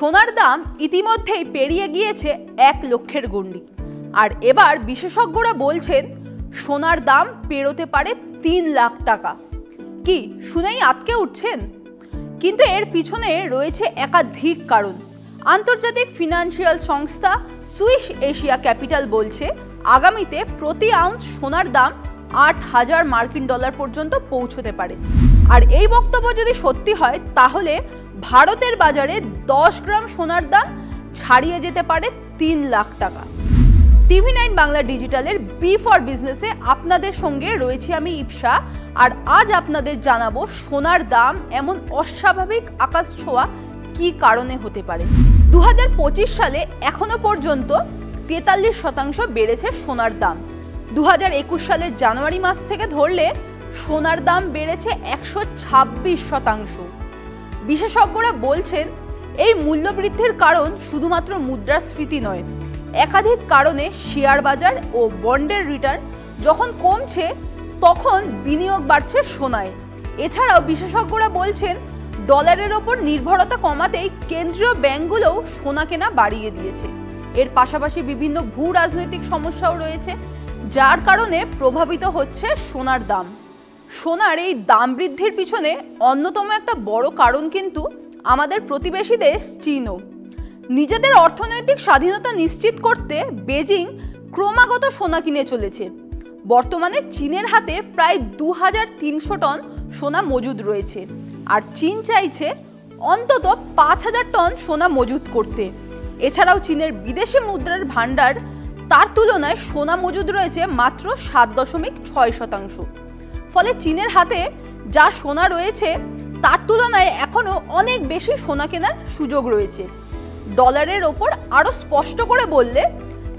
সোনার দাম ইতিমধ্যেই পেরিয়ে গিয়েছে 1 লক্ষের গণ্ডি। আর এবার বিশেষজ্ঞরা বলছেন সোনার দাম পেরোতে পারে 3 লাখ টাকা। কি শুনেই আটকে উঠছেন? কিন্তু এর পিছনে রয়েছে একাধিক কারণ। আন্তর্জাতিক ফিনান্সিয়াল সংস্থা সুইস এশিয়া ক্যাপিটাল বলছে আগামীতে প্রতি আউন্স সোনার দাম 8,000 মার্কিন ডলার পর্যন্ত পৌঁছতে পারে। আর এই বক্তব্য যদি সত্যি হয় তাহলে ভারতের বাজারে 10 গ্রাম সোনার দাম ছাড়িয়ে যেতে পারে 3 লাখ টাকা। TV9 বাংলা ডিজিটালের বি ফর বিজনেসে আপনাদের সঙ্গে রয়েছি আমি ইপসা। আর আজ আপনাদের জানাবো সোনার দাম এমন অস্বাভাবিক আকাশ ছোঁয়া কি কারণে হতে পারে। 2025 সালে এখনো পর্যন্ত 43% বেড়েছে সোনার দাম। 2021 সালের জানুয়ারি মাস থেকে ধরলে সোনার দাম বেড়েছে 126%। বিশেষজ্ঞরা বলছেন এই মূল্যবৃদ্ধির কারণ শুধুমাত্র মুদ্রাস্ফীতি নয়, একাধিক কারণে শেয়ার বাজার ও বন্ডের রিটার্ন যখন কমছে তখন বিনিয়োগ বাড়ছে সোনায়। এছাড়াও বিশেষজ্ঞরা বলছেন ডলারের ওপর নির্ভরতা কমাতেই কেন্দ্রীয় ব্যাংকগুলোও সোনা কেনা বাড়িয়ে দিয়েছে। এর পাশাপাশি বিভিন্ন ভূ রাজনৈতিক সমস্যাও রয়েছে যার কারণে প্রভাবিত হচ্ছে সোনার দাম। সোনার এই দাম বৃদ্ধির পিছনে অন্যতম একটা বড় কারণ কিন্তু আমাদের প্রতিবেশী দেশ চীনও। নিজেদের অর্থনৈতিক স্বাধীনতা নিশ্চিত করতে বেজিং ক্রমাগত সোনা কিনে চলেছে। বর্তমানে চীনের হাতে প্রায় 2300 টন সোনা মজুদ রয়েছে, আর চীন চাইছে অন্তত 5000 টন সোনা মজুদ করতে। এছাড়াও চীনের বিদেশি মুদ্রার ভান্ডার তার তুলনায় সোনা মজুদ রয়েছে মাত্র 7.6%। ফলে চীনের হাতে যা সোনা রয়েছে তার তুলনায় এখনো অনেক বেশি সোনা কেনার সুযোগ রয়েছে। ডলারের ওপর আরো স্পষ্ট করে বললে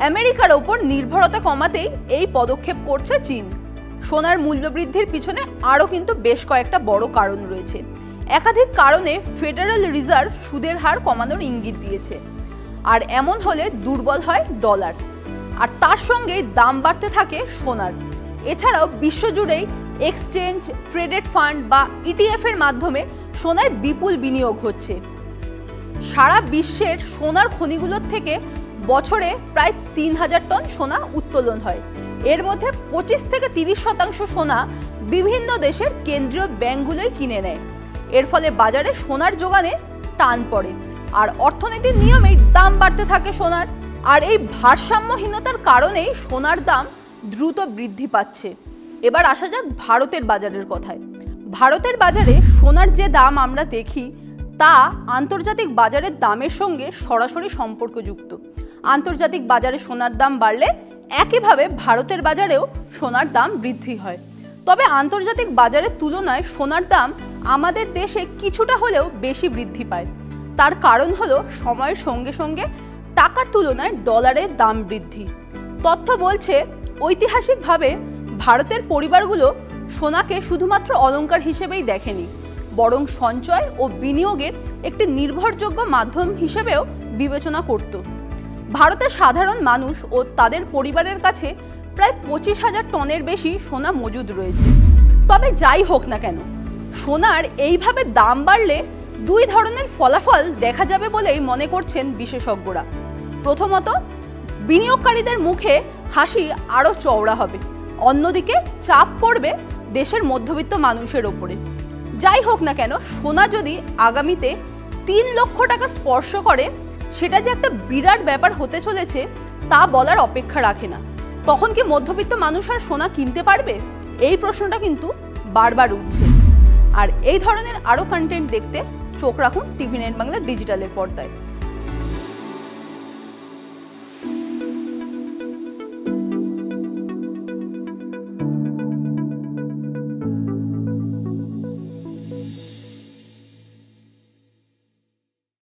আমেরিকার ওপর নির্ভরতা কমাতেই এই পদক্ষেপ করছে চীন। সোনার মূল্যবৃদ্ধির পিছনে আরো কিন্তু বেশ কয়েকটা বড় কারণ রয়েছে। একাধিক কারণে ফেডারেল রিজার্ভ সুদের হার কমানোর ইঙ্গিত দিয়েছে, আর এমন হলে দুর্বল হয় ডলার, আর তার সঙ্গে দাম বাড়তে থাকে সোনার। এছাড়াও বিশ্বজুড়েই এক্সচেঞ্জ ট্রেডেড ফান্ড বা ETF এর মাধ্যমে সোনায় বিপুল বিনিয়োগ হচ্ছে। সারা বিশ্বের সোনার খনিগুলোর থেকে বছরে প্রায় 3000 টন সোনা উত্তোলন হয়। এর মধ্যে 25 থেকে 30% সোনা বিভিন্ন দেশের কেন্দ্রীয় ব্যাংকগুলোই কিনে নেয়। এর ফলে বাজারে সোনার যোগানে টান পড়ে, আর অর্থনীতির নিয়মেই দাম বাড়তে থাকে সোনার। আর এই ভারসাম্যহীনতার কারণেই সোনার দাম দ্রুত বৃদ্ধি পাচ্ছে। এবার আসা যাক ভারতের বাজারের কথায়। ভারতের বাজারে সোনার যে দাম আমরা দেখি তা আন্তর্জাতিক বাজারের দামের সঙ্গে সরাসরি সম্পর্কযুক্ত। আন্তর্জাতিক বাজারে সোনার দাম বাড়লে একইভাবে ভারতের বাজারেও সোনার দাম বৃদ্ধি হয়। তবে আন্তর্জাতিক বাজারের তুলনায় সোনার দাম আমাদের দেশে কিছুটা হলেও বেশি বৃদ্ধি পায়। তার কারণ হলো সময়ের সঙ্গে সঙ্গে টাকার তুলনায় ডলারের দাম বৃদ্ধি। তথ্য বলছে ঐতিহাসিকভাবে ভারতের পরিবারগুলো সোনাকে শুধুমাত্র অলংকার হিসেবেই দেখেনি, বরং সঞ্চয় ও বিনিয়োগের একটি নির্ভরযোগ্য মাধ্যম হিসেবেও বিবেচনা করত। ভারতের সাধারণ মানুষ ও তাদের পরিবারের কাছে প্রায় 25,000 টনের বেশি সোনা মজুদ রয়েছে। তবে যাই হোক না কেন, সোনার এইভাবে দাম বাড়লে দুই ধরনের ফলাফল দেখা যাবে বলেই মনে করছেন বিশেষজ্ঞরা। প্রথমত, বিনিয়োগকারীদের মুখে হাসি আরও চওড়া হবে, অন্যদিকে চাপ পড়বে দেশের মধ্যবিত্ত মানুষের ওপরে। যাই হোক না কেন, সোনা যদি আগামীতে 3 লক্ষ টাকা স্পর্শ করে সেটা যে একটা বিরাট ব্যাপার হতে চলেছে তা বলার অপেক্ষা রাখে না। তখন কি মধ্যবিত্ত মানুষ আর সোনা কিনতে পারবে? এই প্রশ্নটা কিন্তু বারবার উঠছে। আর এই ধরনের আরও কন্টেন্ট দেখতে চোখ রাখুন TV9 বাংলা ডিজিটালের পর্দায়।